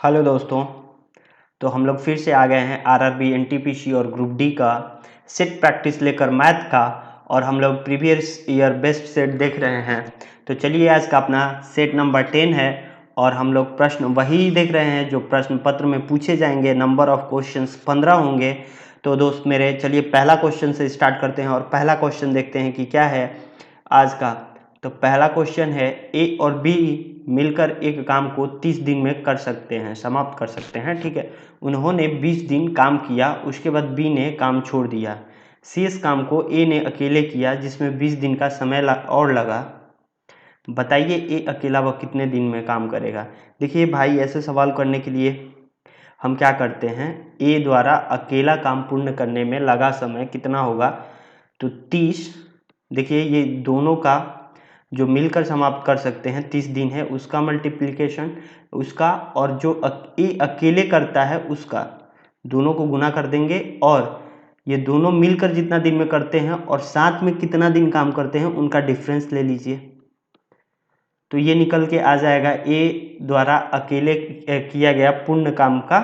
Hello दोस्तों। तो हम लोग फिर से आ गए हैं आरआरबी एनटीपीसी और ग्रुप डी का सेट प्रैक्टिस लेकर मैथ का, और हम लोग प्रीवियस ईयर बेस्ट सेट देख रहे हैं। तो चलिए, आज का अपना सेट नंबर 10 है और हम लोग प्रश्न वही देख रहे हैं जो प्रश्न पत्र में पूछे जाएंगे। नंबर ऑफ क्वेश्चंस 15 होंगे। तो दोस्त मेरे, चलिए पहला क्वेश्चन से स्टार्ट करते हैं और पहला क्वेश्चन देखते हैं कि क्या है आज का। तो पहला क्वेश्चन है, ए और बी मिलकर एक काम को 30 दिन में कर सकते हैं, समाप्त कर सकते हैं। ठीक है, उन्होंने 20 दिन काम किया, उसके बाद बी ने काम छोड़ दिया। शेष काम को ए ने अकेले किया जिसमें 20 दिन का समय और लगा। बताइए ए अकेला वह कितने दिन में काम करेगा। देखिए भाई, ऐसे सवाल करने के लिए हम क्या करते हैं, ए द्वारा अकेला काम पूर्ण करने में लगा समय कितना होगा, तो 30। देखिए ये दोनों का जो मिलकर समाप्त कर सकते हैं 30 दिन है, उसका मल्टीप्लिकेशन उसका, और जो ए अकेले करता है उसका, दोनों को गुना कर देंगे। और ये दोनों मिलकर जितना दिन में करते हैं और साथ में कितना दिन काम करते हैं उनका डिफरेंस ले लीजिए। तो ये निकल के आ जाएगा ए द्वारा अकेले किया गया पूर्ण काम का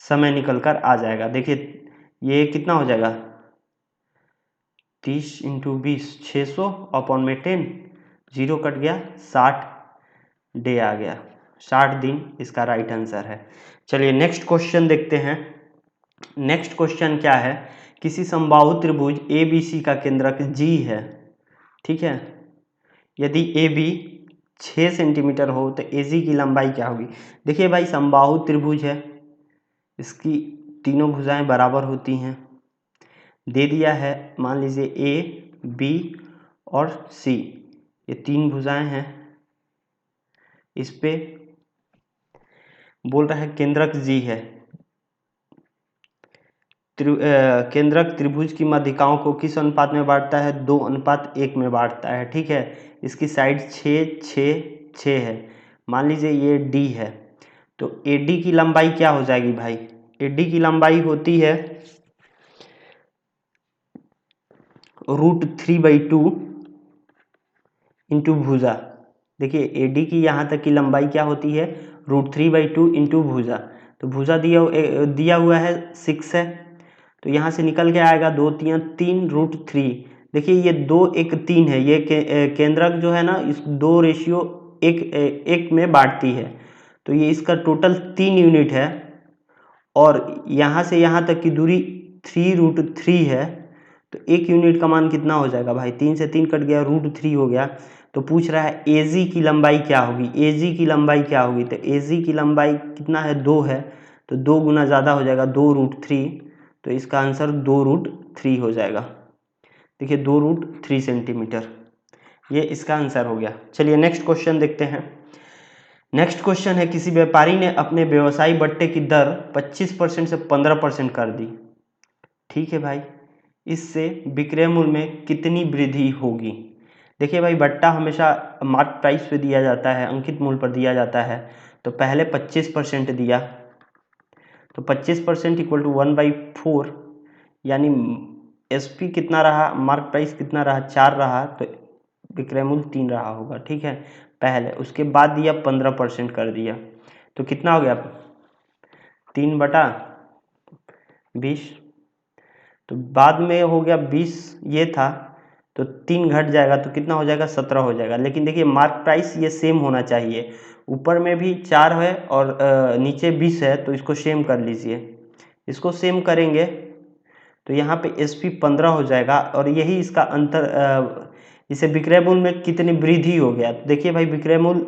समय निकल कर आ जाएगा। देखिए ये कितना हो जाएगा, 30 इंटू 20 600 अपॉन में 10, जीरो कट गया, 60 डे आ गया, 60 दिन इसका राइट आंसर है। चलिए नेक्स्ट क्वेश्चन देखते हैं। नेक्स्ट क्वेश्चन क्या है, किसी समबाहु त्रिभुज ए बी सी का केंद्रक जी है। ठीक है, यदि ए बी 6 सेंटीमीटर हो तो ए जी की लंबाई क्या होगी। देखिए भाई, समबाहु त्रिभुज है, इसकी तीनों भुजाएं बराबर होती हैं। दे दिया है, मान लीजिए ए बी और सी, ये तीन भुजाएं हैं। इस पे बोल रहा है केंद्रक जी है। केंद्रक त्रिभुज की माध्यिकाओं को किस अनुपात में बांटता है, 2:1 में बांटता है। ठीक है, इसकी साइड 6 6 6 है। मान लीजिए ये डी है, तो ए डी की लंबाई क्या हो जाएगी भाई, ए डी की लंबाई होती है √3/2 इंटू भुजा। देखिए ए डी की यहाँ तक की लंबाई क्या होती है, √3/2 इंटू भुजा। तो भुजा दिया हुआ है 6 है, तो यहाँ से निकल के आएगा 2 3 3 √3। देखिए ये 2 1 3 है, ये केंद्रक जो है ना, इस 2:1 में बांटती है। तो ये इसका टोटल 3 यूनिट है, और यहाँ से यहाँ तक की दूरी 3√3 है। तो 1 यूनिट का मान कितना हो जाएगा भाई, 3 से 3 कट गया, √3 हो गया। तो पूछ रहा है एजी की लंबाई क्या होगी, एजी की लंबाई क्या होगी। तो एजी की लंबाई कितना है, 2 है, तो 2 गुना ज़्यादा हो जाएगा, 2√3। तो इसका आंसर 2√3 हो जाएगा। देखिए 2√3 सेंटीमीटर, ये इसका आंसर हो गया। चलिए नेक्स्ट क्वेश्चन देखते हैं। नेक्स्ट क्वेश्चन है, किसी व्यापारी ने अपने व्यवसायी बट्टे की दर 25% से 15% कर दी। ठीक है भाई, इससे विक्रय मूल्य में कितनी वृद्धि होगी। देखिए भाई, बट्टा हमेशा मार्क प्राइस पे दिया जाता है, अंकित मूल्य पर दिया जाता है। तो पहले 25% दिया, तो 25% इक्वल टू 1/4, यानी एसपी कितना रहा, मार्क प्राइस कितना रहा, 4 रहा, तो विक्रय मूल्य 3 रहा होगा। ठीक है, पहले उसके बाद दिया 15% कर दिया, तो कितना हो गया, 3/20। तो बाद में हो गया 20, ये था, तो 3 घट जाएगा तो कितना हो जाएगा, 17 हो जाएगा। लेकिन देखिए मार्क प्राइस ये सेम होना चाहिए, ऊपर में भी 4 है और नीचे 20 है, तो इसको सेम कर लीजिए। इसको सेम करेंगे तो यहाँ पे एसपी 15 हो जाएगा, और यही इसका अंतर, इसे विक्रय मूल्य में कितनी वृद्धि हो गया। तो देखिए भाई, विक्रय मूल्य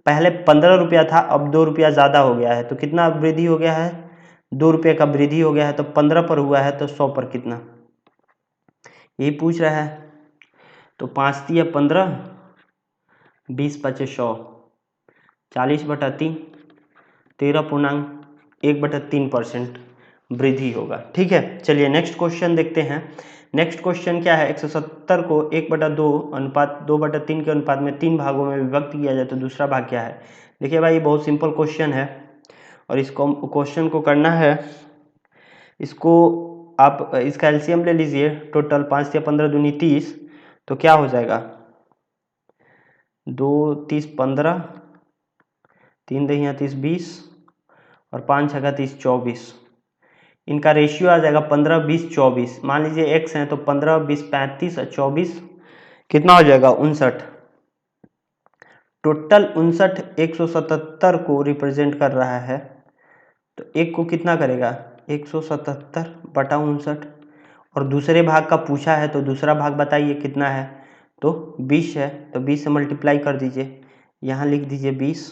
पहले 15 रुपया था, अब 2 रुपया ज़्यादा हो गया है, तो कितना वृद्धि हो गया है, 2 रुपये का वृद्धि हो गया है। तो 15 पर हुआ है, तो 100 पर कितना, यही पूछ रहा है। तो 5 तिया 15, 20 पचे 100, 40/3, 13.1/3% वृद्धि होगा। ठीक है, चलिए नेक्स्ट क्वेश्चन देखते हैं। नेक्स्ट क्वेश्चन क्या है, 170 को 1/2 अनुपात 2/3 के अनुपात में 3 भागों में विभक्त किया जाए तो दूसरा भाग क्या है। देखिए भाई, बहुत सिंपल क्वेश्चन है, और इस क्वेश्चन को करना है, इसको आप इसका एलसीएम ले लीजिए। टोटल 5 या 15 दूनी 30, तो क्या हो जाएगा, 2 30 15, 3 दहिया 30 20, और 5 छक्का 30 24। इनका रेशियो आ जाएगा 15 20 24। मान लीजिए एक्स हैं तो 15 20 35 और 24 कितना हो जाएगा 59। टोटल 59 177 को रिप्रेजेंट कर रहा है। तो एक को कितना करेगा 177 बटा 59। और दूसरे भाग का पूछा है तो दूसरा भाग बताइए कितना है, तो 20 है। तो 20 से मल्टीप्लाई कर दीजिए, यहाँ लिख दीजिए 20।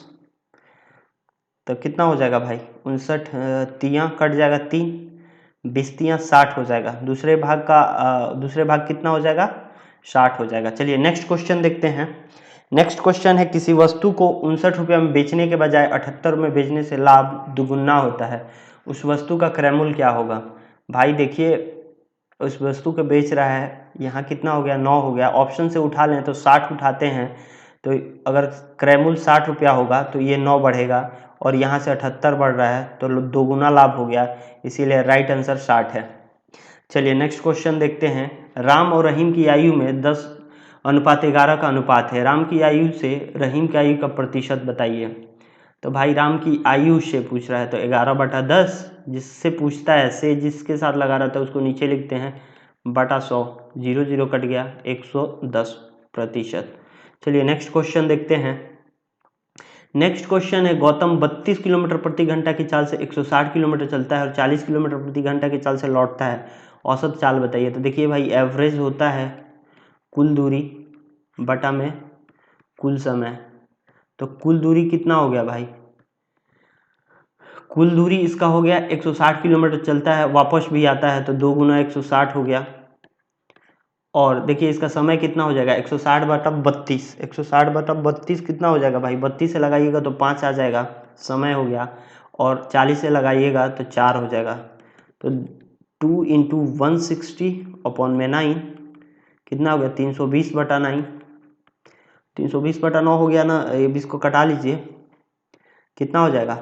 तो कितना हो जाएगा भाई 59 तियाँ कट जाएगा 3, 20 तियाँ 60 हो जाएगा। दूसरे भाग कितना हो जाएगा 60 हो जाएगा। चलिए नेक्स्ट क्वेश्चन देखते हैं। नेक्स्ट क्वेश्चन है किसी वस्तु को 59 रुपये में बेचने के बजाय 78 में बेचने से लाभ दुगुना होता है, उस वस्तु का क्रय मूल्य क्या होगा। भाई देखिए उस वस्तु को बेच रहा है, यहाँ कितना हो गया 9 हो गया। ऑप्शन से उठा लें तो 60 उठाते हैं, तो अगर क्रय मूल्य 60 रुपया होगा तो ये 9 बढ़ेगा और यहाँ से 78 बढ़ रहा है तो दोगुना लाभ हो गया, इसीलिए राइट आंसर 60 है। चलिए नेक्स्ट क्वेश्चन देखते हैं। राम और रहीम की आयु में 10:11 का अनुपात है, राम की आयु से रहीम की आयु का प्रतिशत बताइए। तो भाई राम की आयु से पूछ रहा है तो 11/10, जिससे पूछता है से जिसके साथ लगा रहता है उसको नीचे लिखते हैं बटा 100, 0 0 कट गया 110%। चलिए नेक्स्ट क्वेश्चन देखते हैं। नेक्स्ट क्वेश्चन है गौतम 32 किलोमीटर प्रति घंटा की चाल से 160 किलोमीटर चलता है और 40 किलोमीटर प्रति घंटा की चाल से लौटता है, औसत चाल बताइए। तो देखिए भाई एवरेज होता है कुल दूरी बटा में कुल समय। तो कुल दूरी कितना हो गया भाई, कुल दूरी इसका हो गया 160 किलोमीटर चलता है, वापस भी आता है तो 2 गुना 160 हो गया। और देखिए इसका समय कितना हो जाएगा 160/32, 160/32 कितना हो जाएगा भाई, 32 से लगाइएगा तो 5 आ जाएगा, समय हो गया। और 40 से लगाइएगा तो 4 हो जाएगा। तो 2 × 160/9 कितना हो गया 320/9, 320/9 हो गया ना। ये 20 को कटा लीजिए, कितना हो जाएगा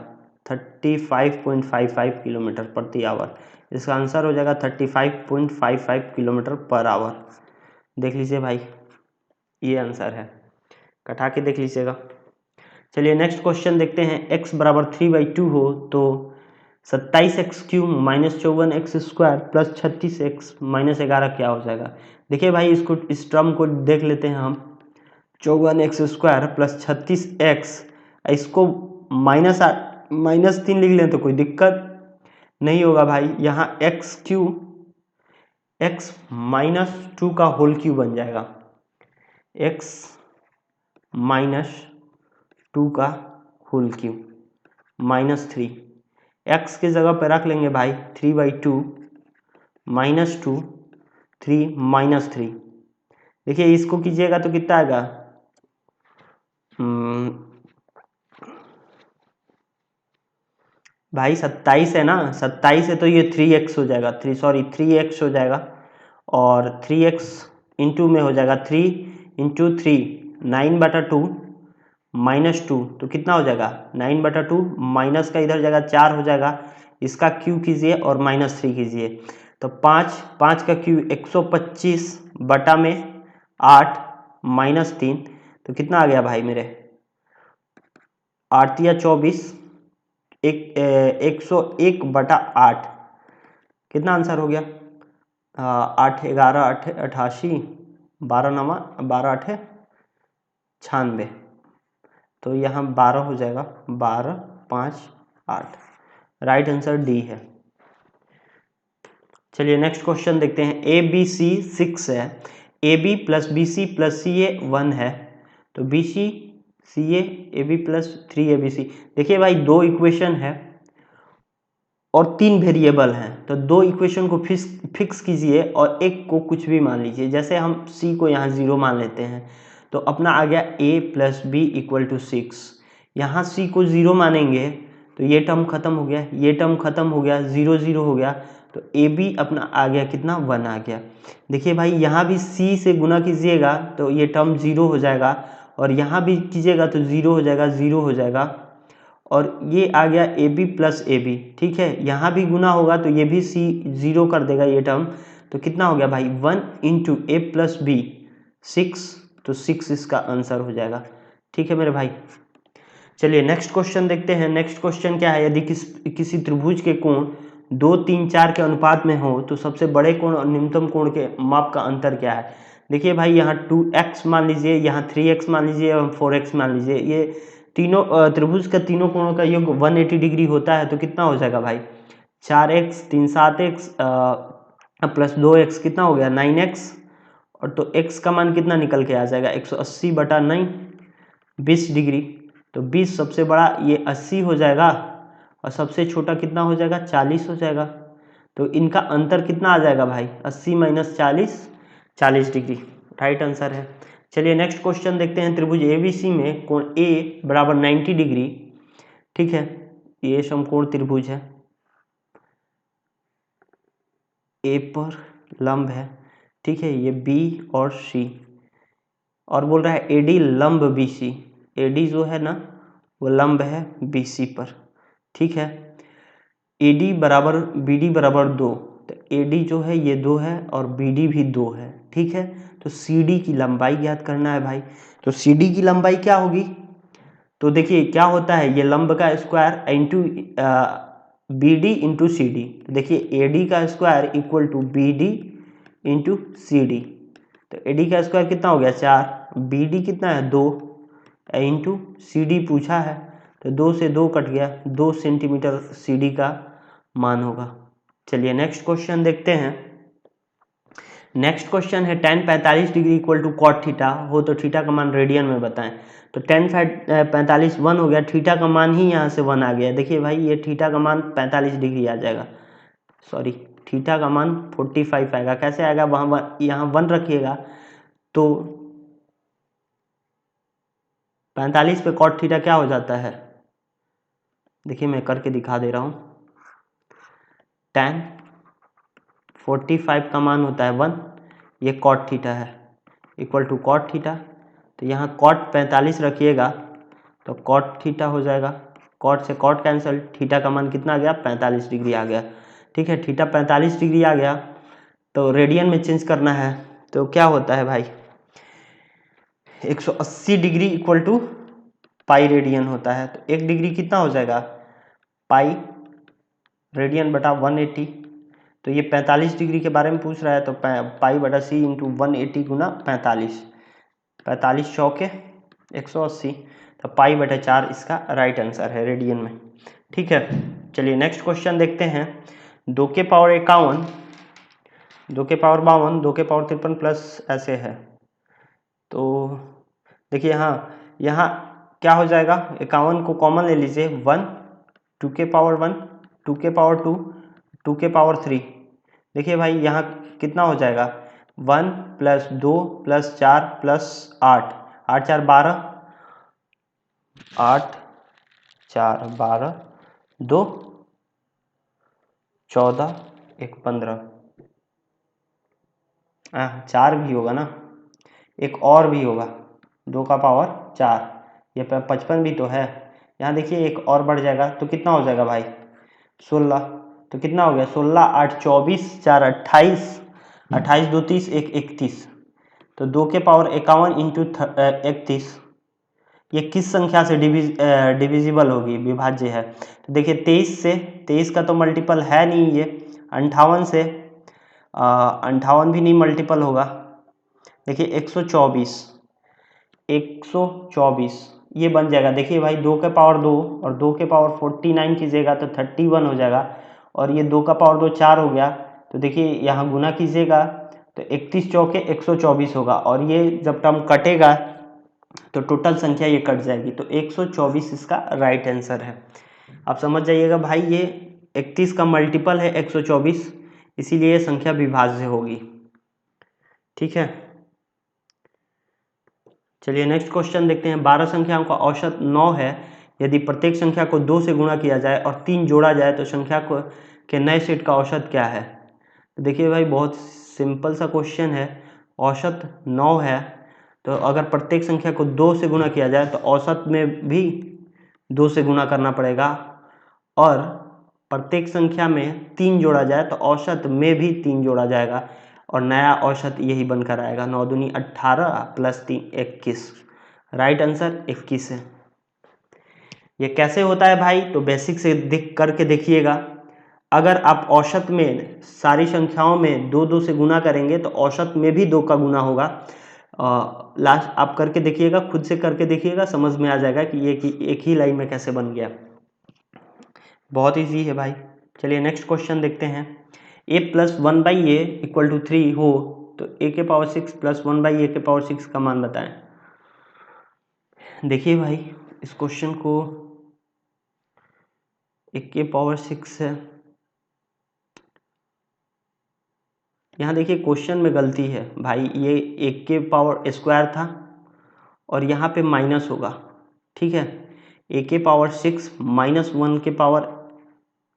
35.55 किलोमीटर प्रति आवर। इसका आंसर हो जाएगा 35.55 किलोमीटर पर आवर। देख लीजिए भाई ये आंसर है, कटा के देख लीजिएगा। चलिए नेक्स्ट क्वेश्चन देखते हैं। x बराबर 3/2 हो तो 27x³ - 54x² प्लस 36x - 11 क्या हो जाएगा। देखिए भाई इसको इस टर्म को देख लेते हैं हम, 54x² प्लस 36x, इसको -3 लिख लें तो कोई दिक्कत नहीं होगा भाई। यहाँ x³ x - 2 का होल क्यूब बन जाएगा, x - 2 का होल क्यूब -3, x की जगह पर रख लेंगे भाई 3/2 -2 3 -3। देखिए इसको कीजिएगा तो कितना आएगा भाई 27 है ना, 27 है तो ये 3x हो जाएगा, 3x हो जाएगा। और 3x इंटू में हो जाएगा 3 × 3 9/2 -2, तो कितना हो जाएगा 9/2, माइनस का इधर जाएगा 4 हो जाएगा, इसका क्यू कीजिए और -3 कीजिए तो 5 का क्यू 125/8 -3, तो कितना आ गया भाई मेरे 8 या 24 101/8 कितना आंसर हो गया 8 11 8 88 12 9 12 8 96, तो यहाँ 12 हो जाएगा 12 5 8, राइट आंसर डी है। चलिए नेक्स्ट क्वेश्चन देखते हैं। ABC 6 है, AB + BC + CA 1 है, तो BC CA AB + 3ABC। देखिए भाई दो इक्वेशन है और 3 वेरिएबल हैं, तो 2 इक्वेशन को फिक्स कीजिए और एक को कुछ भी मान लीजिए। जैसे हम C को यहाँ 0 मान लेते हैं तो अपना आ गया A + B = 6। यहाँ C को 0 मानेंगे तो ये टर्म खत्म हो गया, ये टर्म खत्म हो गया, 0 0 हो गया, तो AB अपना आ गया कितना 1 आ गया। देखिए भाई यहाँ भी C से गुना कीजिएगा तो ये टर्म 0 हो जाएगा और यहाँ भी कीजिएगा तो 0 हो जाएगा, 0 हो जाएगा, और ये आ गया AB + AB। ठीक है, यहाँ भी गुना होगा तो ये भी C 0 कर देगा ये टर्म, तो कितना हो गया भाई 1 × A + B 6, तो 6 इसका आंसर हो जाएगा। ठीक है मेरे भाई। चलिए नेक्स्ट क्वेश्चन देखते हैं। नेक्स्ट क्वेश्चन क्या है, यदि किसी त्रिभुज के कोण 2, 3, 4 के अनुपात में हो तो सबसे बड़े कोण और न्यूनतम कोण के माप का अंतर क्या है। देखिए भाई, यहाँ 2x मान लीजिए, यहाँ 3x मान लीजिए और 4x मान लीजिए। ये तीनों त्रिभुज का तीनों कोणों का योग 180 डिग्री होता है, तो कितना हो जाएगा भाई, 4x 3 7x प्लस 2x कितना हो गया 9x, और तो x का मान कितना निकल के आ जाएगा 180/9, 20 डिग्री। तो 20 सबसे बड़ा ये 80 हो जाएगा और सबसे छोटा कितना हो जाएगा 40 हो जाएगा। तो इनका अंतर कितना आ जाएगा भाई, 80 - 40, 40 डिग्री, राइट आंसर है। चलिए नेक्स्ट क्वेश्चन देखते हैं। त्रिभुज ABC में कोण A बराबर 90 डिग्री, ठीक है, ये समकोण त्रिभुज है, A पर लंब है, ठीक है, ये B और C, और बोल रहा है AD लंब BC, AD जो है ना वो लंब है BC पर, ठीक है। AD बराबर BD बराबर 2, तो AD जो है ये 2 है और BD भी 2 है, ठीक है। तो CD की लंबाई ज्ञात करना है भाई। तो CD की लंबाई क्या होगी, तो देखिए क्या होता है, ये लंब का square into BD into CD। देखिए AD का square equal to BD into CD। तो AD का स्क्वायर कितना हो गया 4, BD कितना है 2 इंटू CD पूछा है, तो 2 से 2 कट गया, 2 सेंटीमीटर CD का मान होगा। चलिए नेक्स्ट क्वेश्चन देखते हैं। नेक्स्ट क्वेश्चन है tan 45 degree equal to cot theta हो तो थीटा का मान रेडियन में बताएं। तो tan 45 1 हो गया, थीटा का मान ही यहाँ से 1 आ गया। देखिए भाई, ये थीटा का मान 45 डिग्री आ जाएगा, सॉरी थीटा का मान 45 आएगा। कैसे आएगा, वहाँ यहाँ 1 रखिएगा तो 45 पे कॉट थीटा क्या हो जाता है, देखिए मैं करके दिखा दे रहा हूँ। tan 45 का मान होता है 1, ये कॉट थीटा है, इक्वल टू कॉट थीटा। तो यहाँ कॉट 45 रखिएगा तो कॉट थीटा हो जाएगा, कॉट से कॉट कैंसिल, थीटा का मान कितना आ गया 45 डिग्री आ गया, ठीक है। थीटा 45 डिग्री आ गया तो रेडियन में चेंज करना है, तो क्या होता है भाई 180 degree equal to pi radian होता है। तो 1 डिग्री कितना हो जाएगा, पाई रेडियन बटा 180। तो ये 45 डिग्री के बारे में पूछ रहा है, तो पाई बटा C इंटू 180 गुना 45, 45 चौके 180, तो पाई बटा 4 इसका राइट आंसर है रेडियन में, ठीक है। चलिए नेक्स्ट क्वेश्चन देखते हैं। 2 के पावर 51, 2 के पावर 52, 2 के पावर 53 प्लस ऐसे है। तो देखिए यहाँ क्या हो जाएगा, 51 को कॉमन ले लीजिए, 1, 2 के पावर 1, 2 के पावर 2, 2 के पावर 3। देखिए भाई यहाँ कितना हो जाएगा, 1 प्लस 2 प्लस 4 प्लस 8, 8 4 12, 8 4 12, 2 14, 1 15, 4 भी होगा ना, एक और भी होगा 2 का पावर 4, ये 55 भी तो है। यहाँ देखिए एक और बढ़ जाएगा तो कितना हो जाएगा भाई 16। तो कितना हो गया 16 8 24, 4 28, 28 2 30, 1 31। तो 2 के पावर 51 इंटू 31, ये किस संख्या से डिविजिबल होगी, विभाज्य है। तो देखिए 23 से, 23 का तो मल्टीपल है नहीं ये, 58 से 58 भी नहीं मल्टीपल होगा। देखिए 124, 124 ये बन जाएगा। देखिए भाई 2 के पावर 2 और 2 के पावर 49 कीजिएगा तो 31 हो जाएगा, और ये 2 का पावर 2 4 हो गया। तो देखिए यहाँ गुना कीजिएगा तो 31 चौके 124 होगा, और ये जब टर्म कटेगा तो टोटल संख्या ये कट जाएगी, तो 124 इसका राइट आंसर है। आप समझ जाइएगा भाई, ये 31 का मल्टीपल है 124, इसीलिए ये संख्या विभाज्य होगी, ठीक है। चलिए नेक्स्ट क्वेश्चन देखते हैं। 12 संख्याओं का औसत 9 है, यदि प्रत्येक संख्या को 2 से गुणा किया जाए और 3 जोड़ा जाए तो संख्या को के नए सेट का औसत क्या है। तो देखिए भाई बहुत सिंपल सा क्वेश्चन है, औसत 9 है, तो अगर प्रत्येक संख्या को 2 से गुणा किया जाए तो औसत में भी 2 से गुणा करना पड़ेगा, और प्रत्येक संख्या में 3 जोड़ा जाए तो औसत में भी 3 जोड़ा जाएगा, और नया औसत यही बनकर आएगा 9 दूनी 18 प्लस 3 21, राइट आंसर 21 है। ये कैसे होता है भाई? तो बेसिक से करके देखिएगा। अगर आप औसत में सारी संख्याओं में 2 से गुना करेंगे तो औसत में भी 2 का गुना होगा। लास्ट आप करके देखिएगा, खुद से करके देखिएगा, समझ में आ जाएगा कि ये एक ही लाइन में कैसे बन गया। बहुत ईजी है भाई। चलिए नेक्स्ट क्वेश्चन देखते हैं। a + 1/a = 3 हो तो a के पावर 6 + 1/a के पावर 6 का मान बताएं। देखिए भाई, इस क्वेश्चन को a के पावर 6 है। यहाँ देखिए क्वेश्चन में गलती है भाई, ये 1 के पावर स्क्वायर था और यहाँ पे माइनस होगा, ठीक है। a के पावर 6 - 1 के पावर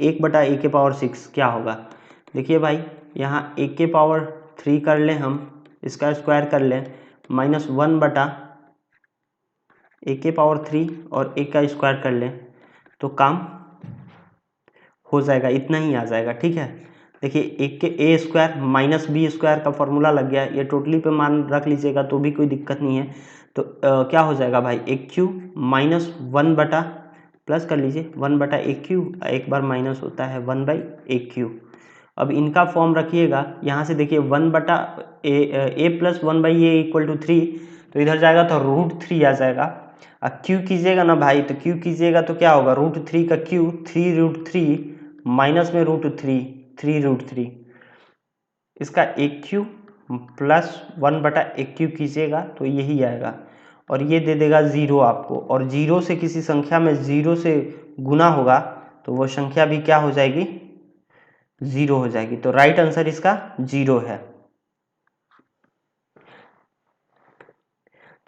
1/a के पावर 6 क्या होगा? देखिए भाई, यहाँ 1 के पावर 3 कर लें, हम इसका स्क्वायर कर लें, -1/a के पावर 3 और 1 का स्क्वायर कर लें तो काम हो जाएगा, इतना ही आ जाएगा, ठीक है। देखिए 1 के a स्क्वायर - b स्क्वायर का फॉर्मूला लग गया, ये टोटली पे मान रख लीजिएगा तो भी कोई दिक्कत नहीं है। तो क्या हो जाएगा भाई, 1/3 - 1 बटा प्लस कर लीजिए 1/1/3, एक बार माइनस होता है 1/1/3। अब इनका फॉर्म रखिएगा, यहाँ से देखिए 1/a + 1/a = 3, तो इधर जाएगा तो √3 आ जाएगा। अब क्यू कीजिएगा ना भाई, तो क्यू कीजिएगा तो क्या होगा, √3 का क्यू 3√3 माइनस में √3 3√3, इसका 1/3 प्लस 1/1/3 कीजिएगा तो यही आएगा और ये दे देगा 0 आपको। और 0 से किसी संख्या में 0 से गुना होगा तो वो संख्या भी क्या हो जाएगी, 0 हो जाएगी। तो राइट आंसर इसका 0 है।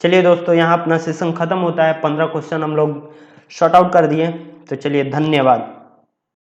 चलिए दोस्तों, यहाँ अपना सेशन खत्म होता है। 15 क्वेश्चन हम लोग शॉर्ट आउट कर दिए। तो चलिए धन्यवाद।